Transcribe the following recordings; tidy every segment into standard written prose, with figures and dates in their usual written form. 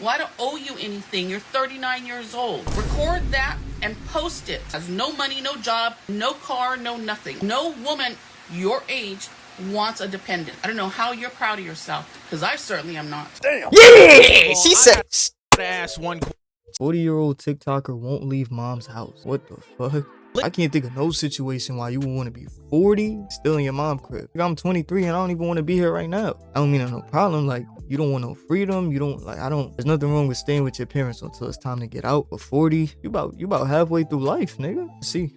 Well, I don't owe you anything. You're 39 years old. Record that and post it. Has no money, no job, no car, no nothing. No woman your age wants a dependent. I don't know how you're proud of yourself, because I certainly am not. Damn. Yeah, she said. Ask one. 40-year-old TikToker won't leave mom's house. What the fuck? I can't think of no situation why you would want to be 40 still in your mom crib. I'm 23 and I don't even want to be here right now. I don't mean no problem. Like, you don't want no freedom. You don't like, there's nothing wrong with staying with your parents until it's time to get out. But 40, you about halfway through life, nigga.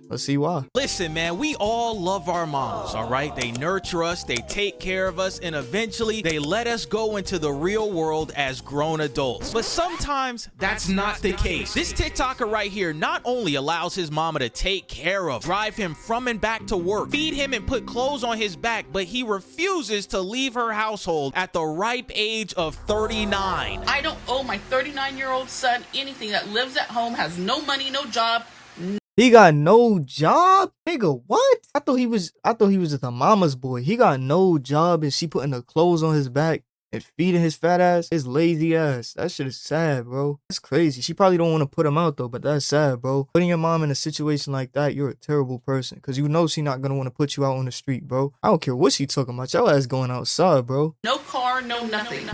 Let's see why. Listen, man, we all love our moms, all right? They nurture us, they take care of us, and eventually they let us go into the real world as grown adults. But sometimes that's not the case. This TikToker right here not only allows his mama to take care of, drive him from and back to work, feed him and put clothes on his back, but he refuses to leave her household at the ripe age of 39. I don't owe my 39-year-old son anything. That lives at home, has no money, no job. He got no job? Nigga, what? I thought he was just a mama's boy. He got no job and she putting the clothes on his back and feeding his fat ass, his lazy ass. That shit is sad, bro. That's crazy. She probably don't want to put him out though, but that's sad, bro. Putting your mom in a situation like that, you're a terrible person. Cause you know she not gonna want to put you out on the street, bro. I don't care what she talking about. Your ass going outside, bro. No car, no nothing.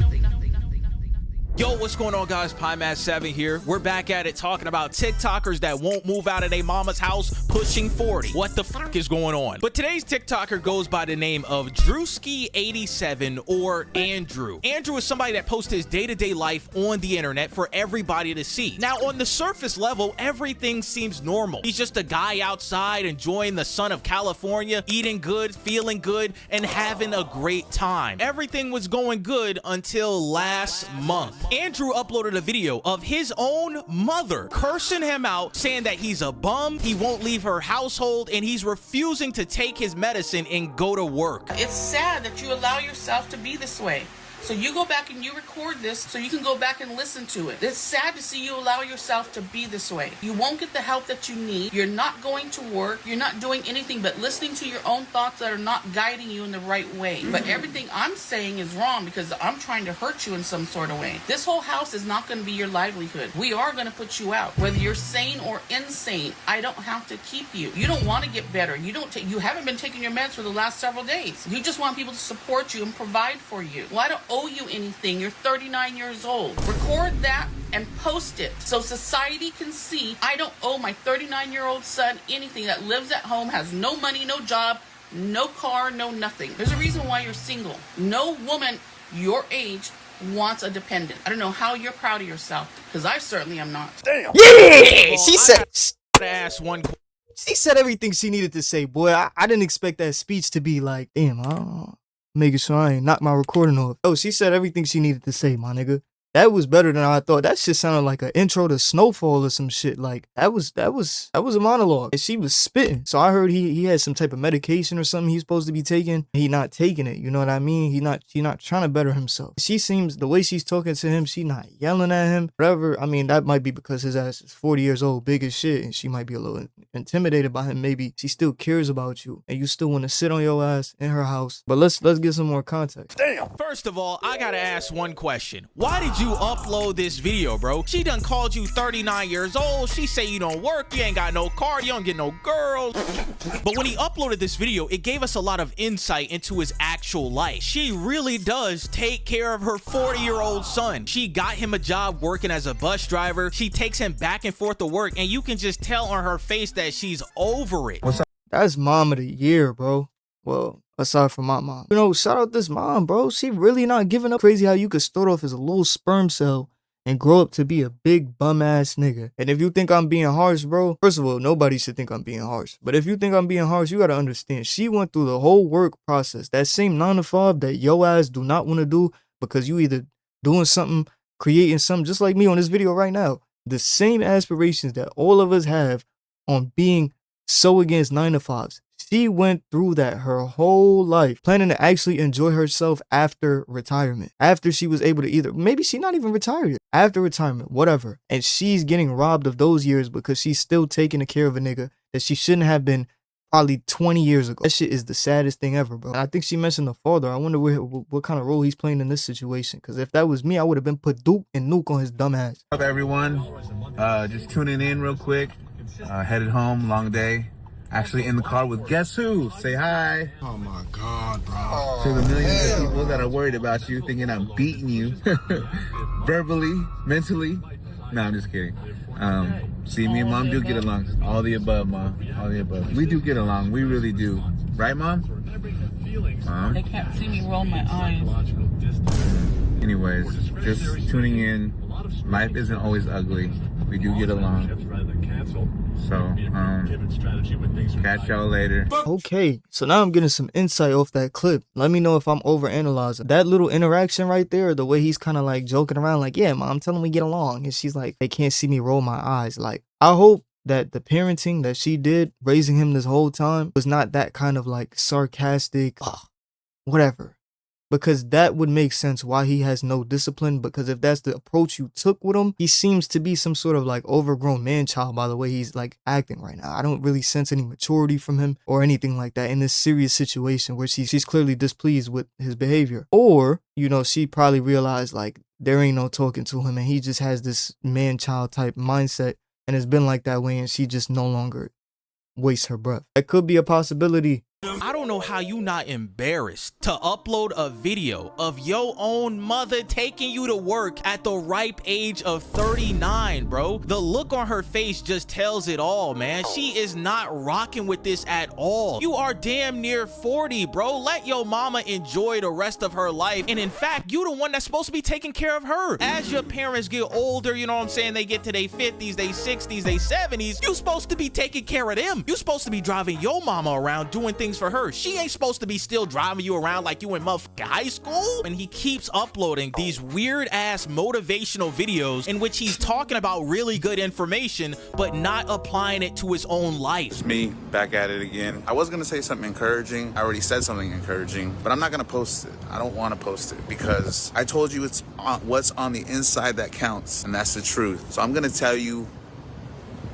Yo, what's going on, guys? PieMatt7 here. We're back at it talking about TikTokers that won't move out of their mama's house pushing 40. What the fuck is going on? But today's TikToker goes by the name of Drewski87 or Andrew. Andrew is somebody that posts his day-to-day life on the internet for everybody to see. Now, on the surface level, everything seems normal. He's just a guy outside enjoying the sun of California, eating good, feeling good, and having a great time. Everything was going good until last month. Andrew uploaded a video of his own mother cursing him out, saying that he's a bum, he won't leave her household, and he's refusing to take his medicine and go to work. It's sad that you allow yourself to be this way. So you go back and you record this so you can go back and listen to it. It's sad to see you allow yourself to be this way. You won't get the help that you need. You're not going to work. You're not doing anything but listening to your own thoughts that are not guiding you in the right way. But everything I'm saying is wrong because I'm trying to hurt you in some sort of way. This whole house is not going to be your livelihood. We are going to put you out. Whether you're sane or insane, I don't have to keep you. You don't want to get better. You haven't been taking your meds for the last several days. You just want people to support you and provide for you. Well, I don't owe you anything. You're 39 years old. Record that and post it so society can see I don't owe my 39-year-old son anything. That lives at home, has no money, no job, no car, no nothing. There's a reason why you're single. No woman your age wants a dependent. I don't know how you're proud of yourself, because I certainly am not. Damn. Yeah, she said. Ask one. She said everything she needed to say, boy. I didn't expect that speech to be like, damn, making sure I ain't knock my recording off. Oh, she said everything she needed to say, my nigga. That was better than I thought. That shit sounded like an intro to Snowfall or some shit. Like that was a monologue. And she was spitting. So I heard he had some type of medication or something he's supposed to be taking. He not taking it. You know what I mean? He not trying to better himself. She seems, the way she's talking to him, she not yelling at him. Whatever. I mean, that might be because his ass is 40 years old, big as shit, and she might be a little intimidated by him. Maybe she still cares about you and you still want to sit on your ass in her house. But let's get some more context. Damn. First of all, I gotta ask one question. Why did you upload this video, bro? She done called you 39 years old. She say you don't work, you ain't got no car, you don't get no girls. But when he uploaded this video, it gave us a lot of insight into his actual life. She really does take care of her 40-year-old son. She got him a job working as a bus driver. She takes him back and forth to work, and you can just tell on her face that she's over it. That's mom of the year, bro. Well, aside from my mom. You know, shout out this mom, bro. She really not giving up. Crazy how you could start off as a little sperm cell and grow up to be a big bum ass nigga. And if you think I'm being harsh, bro, first of all, nobody should think I'm being harsh. But if you think I'm being harsh, you gotta understand, she went through the whole work process. That same 9 to 5 that yo ass do not want to do because you either doing something, creating something, just like me on this video right now. The same aspirations that all of us have on being so against 9 to 5s. She went through that her whole life, planning to actually enjoy herself after retirement. After she was able to either, maybe she not even retired yet. After retirement, whatever. And she's getting robbed of those years because she's still taking care of a nigga that she shouldn't have been probably 20 years ago. That shit is the saddest thing ever, bro. And I think she mentioned the father. I wonder what kind of role he's playing in this situation. Because if that was me, I would have been put Duke and Nuke on his dumb ass. What's up, everyone? Just tuning in real quick. Headed home, long day. Actually in the car with guess who? Say hi. Oh my God, bro. To the millions of people that are worried about you, thinking I'm beating you. Verbally, mentally. No, I'm just kidding. See, me and mom do get along. All the above, mom. All the above. We do get along. We really do. Right, mom? Mom? They can't see me roll my eyes. Anyways, just tuning in. Life isn't always ugly. We do get along. So, catch y'all later. Okay, so now I'm getting some insight off that clip. Let me know if I'm overanalyzing. That little interaction right there, the way he's kind of like joking around, like, yeah, mom, tell them we get along. And she's like, they can't see me roll my eyes. Like, I hope that the parenting that she did, raising him this whole time, was not that kind of like sarcastic, whatever. Because that would make sense why he has no discipline. Because if that's the approach you took with him, he seems to be some sort of like overgrown man-child by the way he's like acting right now. I don't really sense any maturity from him or anything like that in this serious situation where she's clearly displeased with his behavior. Or, you know, she probably realized like there ain't no talking to him and he just has this man-child type mindset and it's been like that way and she just no longer wastes her breath. That could be a possibility. I don't know how you not embarrassed to upload a video of your own mother taking you to work at the ripe age of 39, bro. The look on her face just tells it all, man. She is not rocking with this at all. You are damn near 40, bro. Let your mama enjoy the rest of her life. And in fact, you the one that's supposed to be taking care of her. As your parents get older, you know what I'm saying? They get to their 50s, their 60s, their 70s. You supposed to be taking care of them. You supposed to be driving your mama around doing things for her. She ain't supposed to be still driving you around like you in motherfucking high school. And he keeps uploading these weird ass motivational videos in which he's talking about really good information but not applying it to his own life. It's me back at it again. I was gonna say something encouraging. I already said something encouraging, but I'm not gonna post it. I don't want to post it because I told you it's what's on the inside that counts, and that's the truth. So I'm gonna tell you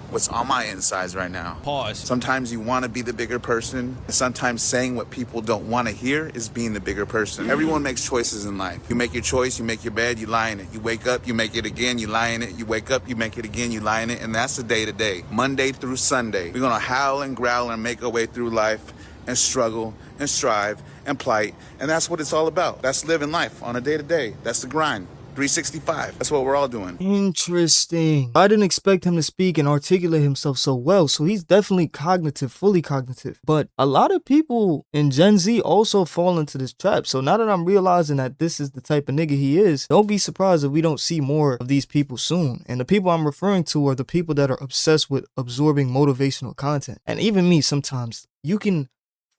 what's on my insides right now. Pause. Sometimes you want to be the bigger person. Sometimes saying what people don't want to hear is being the bigger person. Everyone makes choices in life. You make your choice, you make your bed, you lie in it. You wake up, you make it again, you lie in it. You wake up, you make it again, you lie in it. And that's the day to day. Monday through Sunday. We're going to howl and growl and make our way through life and struggle and strive and plight. And that's what it's all about. That's living life on a day to day. That's the grind. 365. That's what we're all doing. Interesting. I didn't expect him to speak and articulate himself so well, so he's definitely cognitive, fully cognitive. But a lot of people in Gen Z also fall into this trap. So now that I'm realizing that this is the type of nigga he is, don't be surprised if we don't see more of these people soon. And the people I'm referring to are the people that are obsessed with absorbing motivational content. And even me, sometimes you can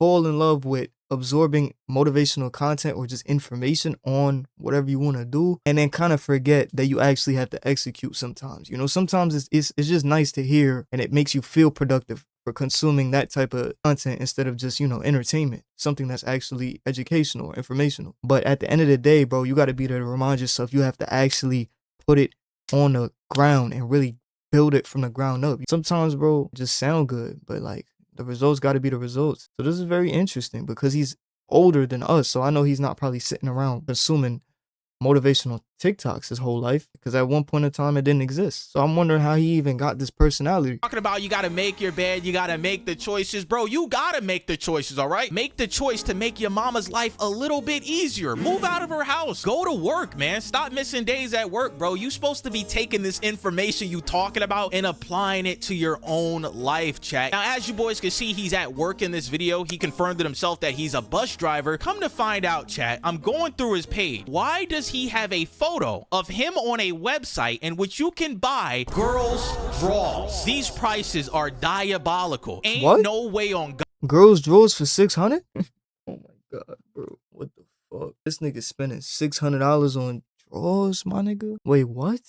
fall in love with absorbing motivational content or just information on whatever you want to do and then kind of forget that you actually have to execute sometimes. You know, sometimes it's just nice to hear and it makes you feel productive for consuming that type of content instead of just, you know, entertainment, something that's actually educational or informational. But at the end of the day, bro, you got to be there to remind yourself you have to actually put it on the ground and really build it from the ground up. Sometimes, bro, just sound good, but like, the results got to be the results. So this is very interesting because he's older than us. So I know he's not probably sitting around consuming motivational TikToks his whole life because at one point in time it didn't exist. So I'm wondering how he even got this personality. Talking about you gotta make your bed, you gotta make the choices. Bro, you gotta make the choices, all right? Make the choice to make your mama's life a little bit easier. Move out of her house. Go to work, man. Stop missing days at work, bro. You supposed to be taking this information you talking about and applying it to your own life, chat. Now, as you boys can see, he's at work in this video. He confirmed it himself that he's a bus driver. Come to find out, chat, I'm going through his page. Why does he have a photo of him on a website in which you can buy girls' draws? These prices are diabolical. Ain't What? no way on God. Girls' drawers for $600? Oh my God, bro. What the fuck? This nigga spending $600 on drawers, my nigga? Wait, what?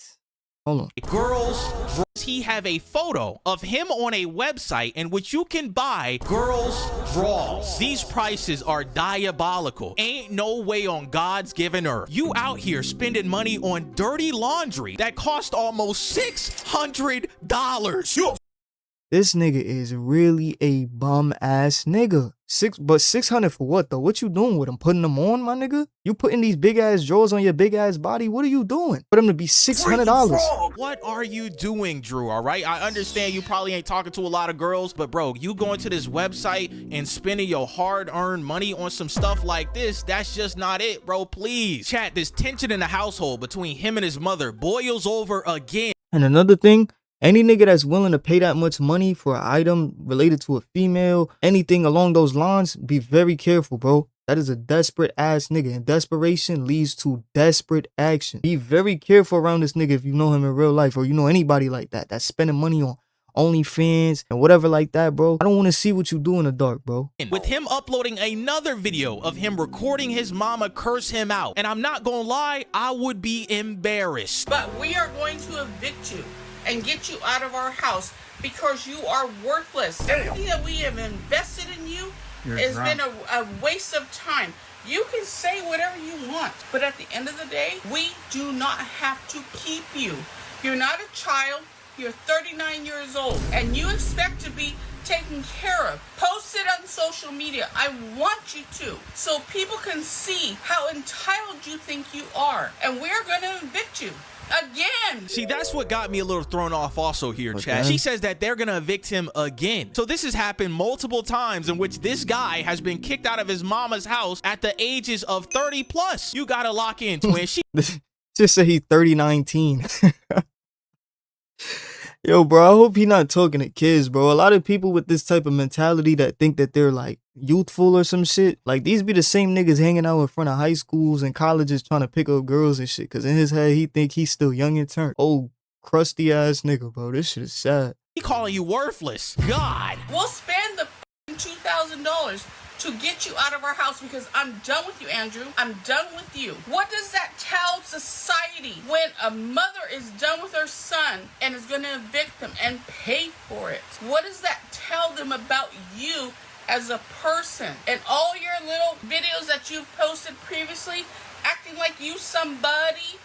Hold on. Girls' draws. He have a photo of him on a website in which you can buy girls' draws. These prices are diabolical. Ain't no way on God's given earth you out here spending money on dirty laundry that cost almost $600. This nigga is really a bum ass nigga. 600 for what though? What you doing with him? Putting them on, my nigga? You putting these big ass drawers on your big ass body? What are you doing? For them to be $600. What are you doing, Drew? All right, I understand you probably ain't talking to a lot of girls, but bro, you going to this website and spending your hard-earned money on some stuff like this, that's just not it, bro. Please. Chat, this tension in the household between him and his mother boils over again. And another thing, any nigga that's willing to pay that much money for an item related to a female, anything along those lines, be very careful, bro. That is a desperate ass nigga, and desperation leads to desperate action. Be very careful around this nigga if you know him in real life, or you know anybody like that that's spending money on OnlyFans and whatever like that, bro. I don't want to see what you do in the dark, bro. With him uploading another video of him recording his mama curse him out, and I'm not gonna lie, I would be embarrassed. But we are going to evict you and get you out of our house because you are worthless. Everything that we have invested in you has been a waste of time. You can say whatever you want, but at the end of the day, we do not have to keep you. You're not a child. You're 39 years old, and you expect to be taken care of. Post it on social media. I want you to, so people can see how entitled you think you are, and we're going to evict you. Again. See, that's what got me a little thrown off also here, chat. Okay. She says that they're gonna evict him again. So this has happened multiple times in which this guy has been kicked out of his mama's house at the ages of 30 plus. You gotta lock in, twin. She Just say he 3019. Yo, bro, I hope he not talking to kids, bro. A lot of people with this type of mentality that think that they're like youthful or some shit, like these be the same niggas hanging out in front of high schools and colleges trying to pick up girls and shit, because in his head he think he's still young and turned. Old crusty ass nigga, bro. This shit is sad. calling you worthless. God. We'll spend the $2,000 to get you out of our house because I'm done with you, Andrew. I'm done with you. What does that tell society when a mother is done with her son and is going to evict them and pay for it? What does that tell them about you as a person? And all your little videos that you've posted previously, acting like you somebody,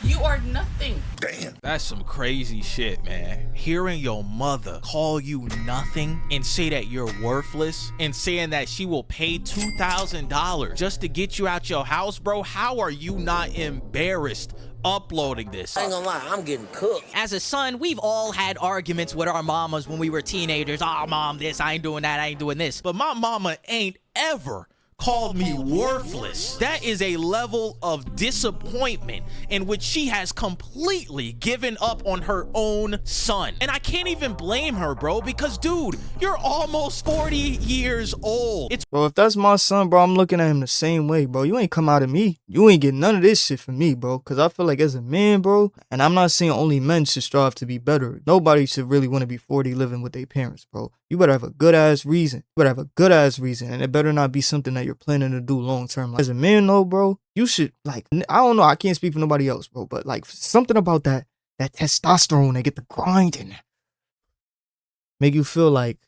you are nothing. Damn. That's some crazy shit, man. Hearing your mother call you nothing and say that you're worthless and saying that she will pay $2,000 just to get you out your house, bro. How are you not embarrassed uploading this? I ain't gonna lie, I'm getting cooked. As a son, we've all had arguments with our mamas when we were teenagers. Oh, mom, this, I ain't doing that, I ain't doing this. But my mama ain't ever called me worthless. That is a level of disappointment in which she has completely given up on her own son. And I can't even blame her, bro, because dude, you're almost 40 years old. It's Bro, if that's my son, bro, I'm looking at him the same way, bro. You ain't come out of me. You ain't get none of this shit from me, bro. Because I feel like as a man, bro, and I'm not saying only men should strive to be better. Nobody should really want to be 40 living with their parents, bro. You better have a good-ass reason. You better have a good-ass reason. And it better not be something that you're planning to do long-term. Like, as a man, though, bro, you should, like, I don't know. I can't speak for nobody else, bro. But, like, something about that testosterone that get the grinding. Make you feel like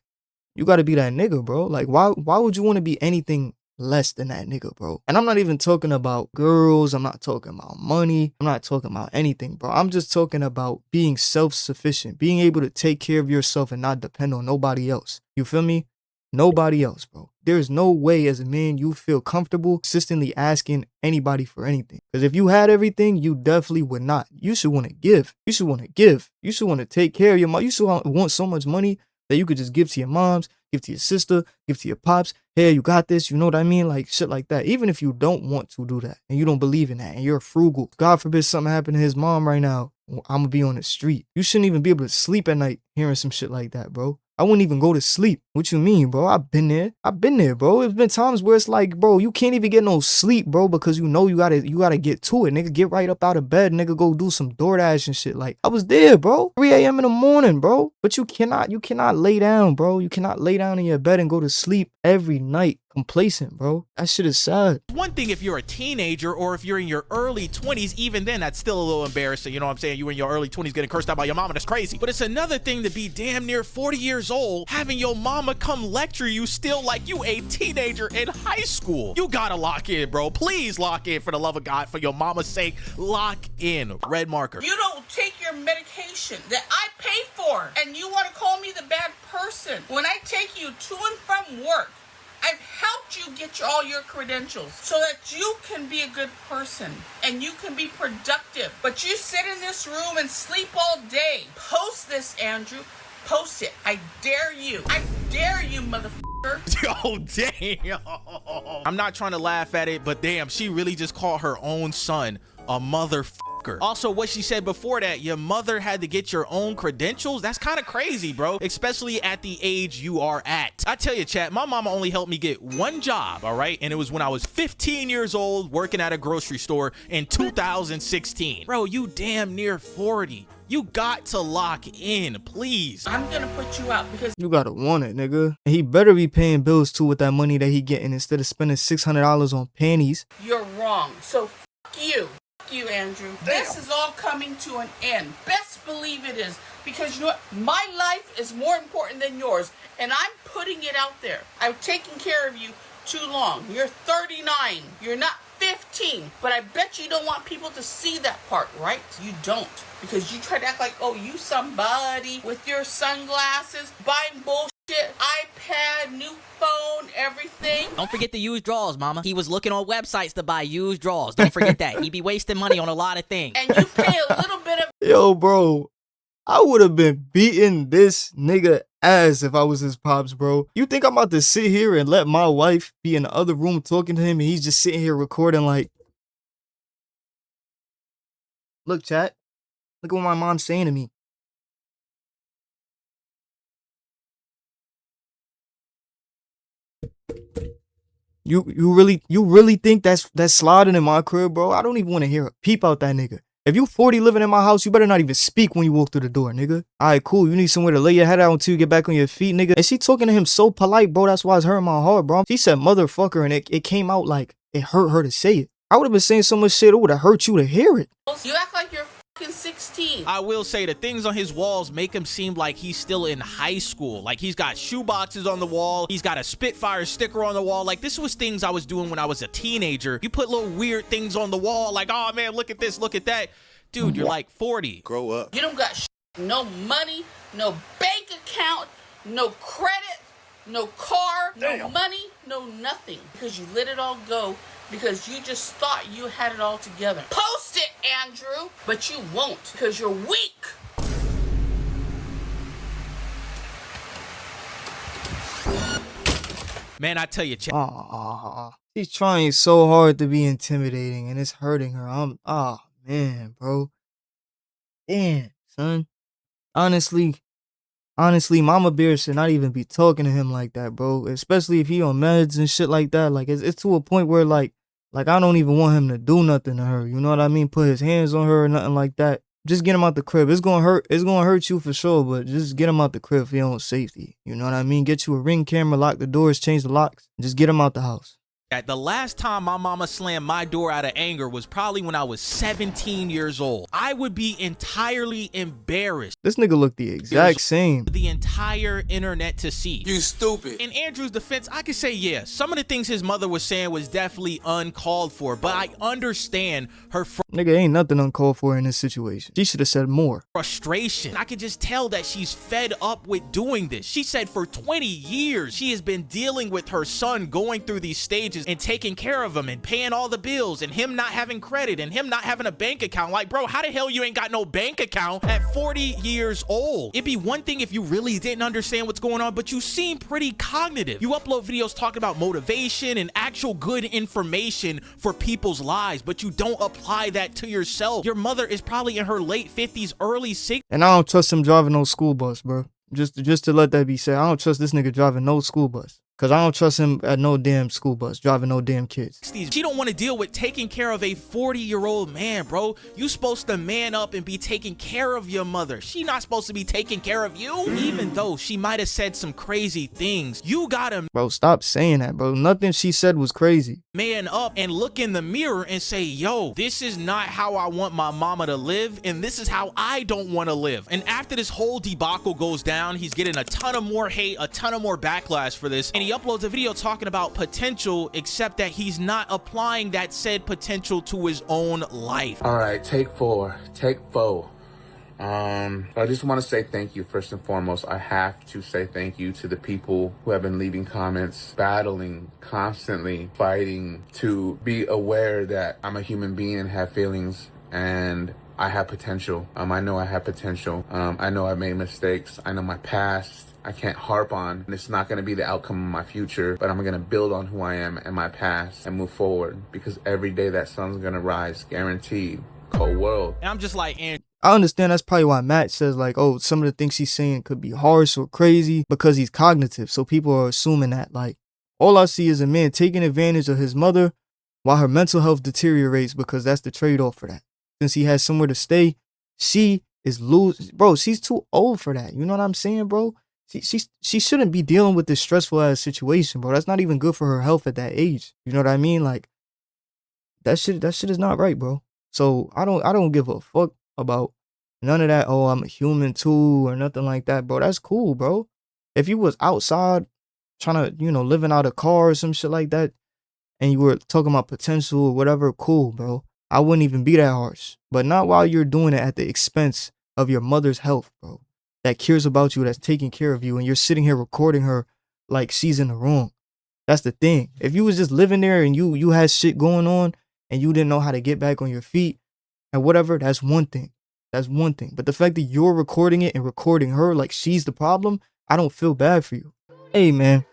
you gotta be that nigga, bro. Like, why would you want to be anything less than that nigga, bro? And I'm not even talking about girls. I'm not talking about money. I'm not talking about anything, bro. I'm just talking about being self-sufficient, being able to take care of yourself and not depend on nobody else. You feel me? Nobody else, bro. There's no way as a man you feel comfortable consistently asking anybody for anything. Because if you had everything, you definitely would not. You should want to give. You should want to give. You should want to take care of your mom. You should want so much money that you could just give to your moms, give to your sister, give to your pops. Hey, you got this. You know what I mean? Like shit like that. Even if you don't want to do that and you don't believe in that and you're frugal, God forbid something happened to his mom right now, I'm gonna be on the street. You shouldn't even be able to sleep at night hearing some shit like that, bro. I wouldn't even go to sleep. What you mean, bro? I've been there, bro. It's been times where it's like, bro, you can't even get no sleep, bro, because you know you gotta get to it. Nigga, get right up out of bed. Nigga, go do some DoorDash and shit. Like, I was there, bro. 3 a.m. in the morning, bro. But you cannot lay down, bro. You cannot lay down in your bed and go to sleep every night complacent, bro. That shit is sad. one thing if you're a teenager or if you're in your early 20s, even then that's still a little embarrassing. You know what I'm saying? You in your early 20s getting cursed out by your mama, that's crazy. But it's another thing to be damn near 40 years old, having your mama come lecture you still like you a teenager in high school. You gotta lock in, bro. Please lock in, for the love of God, for your mama's sake. Lock in. Red marker. You don't take your medication vacation that I pay for, and you want to call me the bad person when I take you to and from work. I've helped you get all your credentials so that you can be a good person and you can be productive. But you sit in this room and sleep all day. Post this, Andrew. Post it. I dare you. I dare you, motherfucker. Yo, damn. I'm not trying to laugh at it, but damn, she really just called her own son a motherfucker. Also, what she said before that, your mother had to get your own credentials. That's kind of crazy, bro, especially at the age you are at. I tell you, chat, my mama only helped me get one job, all right? And it was when I was 15 years old working at a grocery store in 2016. Bro, you damn near 40. You got to lock in, please. I'm gonna put you out because You gotta want it, nigga. And he better be paying bills too with that money that he getting instead of spending $600 on panties. you're wrong. So fuck you. Fuck you, Andrew. This is all coming to an end. Best believe it is. Because you know what? My life is more important than yours. And I'm putting it out there. I've taken care of you too long. You're 39. You're not 15. But I bet you don't want people to see that part, right? You don't. Because you try to act like, oh, you somebody with your sunglasses, buying bullshit, iPad, new phone, everything. Don't forget to use drawers, mama. He was looking on websites to buy used drawers. Don't forget that. He be wasting money on a lot of things. And you pay a little bit of Yo, bro, I would have been beating this nigga ass if I was his pops, bro. You think I'm about to sit here and let my wife be in the other room talking to him and he's just sitting here recording like, look, chat, look at what my mom's saying to me. You really think that's sliding in my crib, bro? I don't even want to hear a peep out that nigga. If you 40 living in my house, you better not even speak when you walk through the door, nigga. Alright, cool. You need somewhere to lay your head out until you get back on your feet, nigga. And she talking to him so polite, bro. That's why it's hurting my heart, bro. She said motherfucker, and it came out like it hurt her to say it. I would have been saying so much shit, it would have hurt you to hear it. you act like you're fucking 16. I will say the things on his walls make him seem like he's still in high school. Like he's got shoe boxes on the wall. He's got a Spitfire sticker on the wall. Like this was things I was doing when I was a teenager. You put little weird things on the wall like, oh man, look at this, look at that. Dude, you're like 40. Grow up. You don't got no money, no bank account, no credit, no car, no money, no nothing. Because you let it all go because you just thought you had it all together. Post it, Andrew, but you won't because you're weak. Man, I tell you, chat. She's trying so hard to be intimidating and it's hurting her. Man, bro. Damn, son. Honestly, Mama Bear should not even be talking to him like that, bro. Especially if he on meds and shit like that. Like, it's to a point where, like I don't even want him to do nothing to her. You know what I mean? Put his hands on her or nothing like that. Just get him out the crib. It's gonna hurt you for sure, but just get him out the crib for your own safety. You know what I mean? Get you a Ring camera, lock the doors, change the locks. Just get him out the house. The last time my mama slammed my door out of anger was probably when I was 17 years old. I would be entirely embarrassed. This nigga look the exact same. The entire internet to see. You stupid. In Andrew's defense, I could say, yeah, some of the things his mother was saying was definitely uncalled for, but I understand her nigga, ain't nothing uncalled for in this situation. She should have said more. Frustration. I could just tell that she's fed up with doing this. She said for 20 years, she has been dealing with her son going through these stages and taking care of him and paying all the bills and him not having credit and him not having a bank account. Like, bro, how the hell you ain't got no bank account at 40 years old? It'd be one thing if you really didn't understand what's going on, but you seem pretty cognitive. You upload videos talking about motivation and actual good information for people's lives, but you don't apply that to yourself. Your mother is probably in her late 50s, early 60s. And I don't trust him driving no school bus, bro. Just to let that be said, I don't trust this nigga driving no school bus. Cause I don't trust him at no damn school bus, driving no damn kids. She don't want to deal with taking care of a 40-year-old man, bro. You supposed to man up and be taking care of your mother. She not supposed to be taking care of you. Even though she might have said some crazy things, you gotta, bro, stop saying that, bro. Nothing she said was crazy. Man up and look in the mirror and say, yo, this is not how I want my mama to live, and this is how I don't want to live. And after this whole debacle goes down, he's getting a ton of more hate, a ton of more backlash for this, and he uploads a video talking about potential, except that he's not applying that said potential to his own life. All right, take four. I just want to say thank you first and foremost. I have to say thank you to the people who have been leaving comments, battling, constantly fighting to be aware that I'm a human being and have feelings and I have potential. I know I have potential. I know I've made mistakes. I know my past I can't harp on, and it's not going to be the outcome of my future, but I'm going to build on who I am and my past and move forward, because every day that sun's going to rise, guaranteed. Cold world. And I'm just like, I understand that's probably why Matt says like, oh, some of the things he's saying could be harsh or crazy because he's cognitive. So people are assuming that like, all I see is a man taking advantage of his mother while her mental health deteriorates, because that's the trade-off for that. Since he has somewhere to stay, she is losing. Bro, she's too old for that. You know what I'm saying, bro? She shouldn't be dealing with this stressful ass situation, bro. That's not even good for her health at that age. You know what I mean? Like, that shit is not right, bro. So I don't give a fuck about none of that. Oh, I'm a human too, or nothing like that, bro. That's cool, bro. If you was outside trying to, living out a car or some shit like that, and you were talking about potential or whatever, cool, bro. I wouldn't even be that harsh. But not while you're doing it at the expense of your mother's health, bro. That cares about you, that's taking care of you, and you're sitting here recording her like she's in the wrong. That's the thing. If you was just living there and you had shit going on and you didn't know how to get back on your feet and whatever, that's one thing. That's one thing. But the fact that you're recording it and recording her like she's the problem, I don't feel bad for you. Hey, man,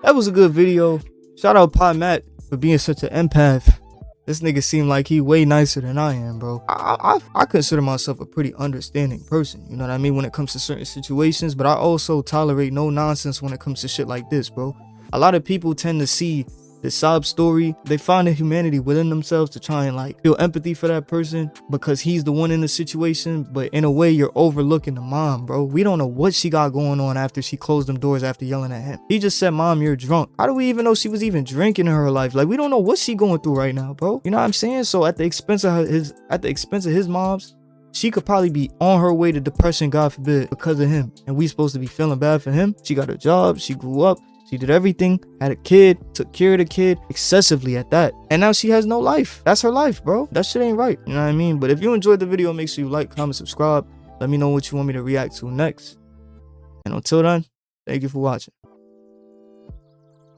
that was a good video. Shout out Pod Matt for being such an empath. This nigga seemed like he way nicer than I am, bro. I consider myself a pretty understanding person, you know what I mean, when it comes to certain situations, but I also tolerate no nonsense when it comes to shit like this, bro. A lot of people tend to see the sob story, they find the humanity within themselves to try and like feel empathy for that person because he's the one in the situation, but in a way you're overlooking the mom, bro. We don't know what she got going on after she closed them doors after yelling at him. He just said, "Mom, you're drunk." How do we even know she was even drinking in her life? Like, we don't know what she going through right now, bro. You know what I'm saying? So at the expense of his mom's, she could probably be on her way to depression, God forbid, because of him. And we supposed to be feeling bad for him. She got a job, she grew up, she did everything, had a kid, took care of the kid excessively at that. And now she has no life. That's her life, bro. That shit ain't right. You know what I mean? But if you enjoyed the video, make sure you like, comment, subscribe. Let me know what you want me to react to next. And until then, thank you for watching.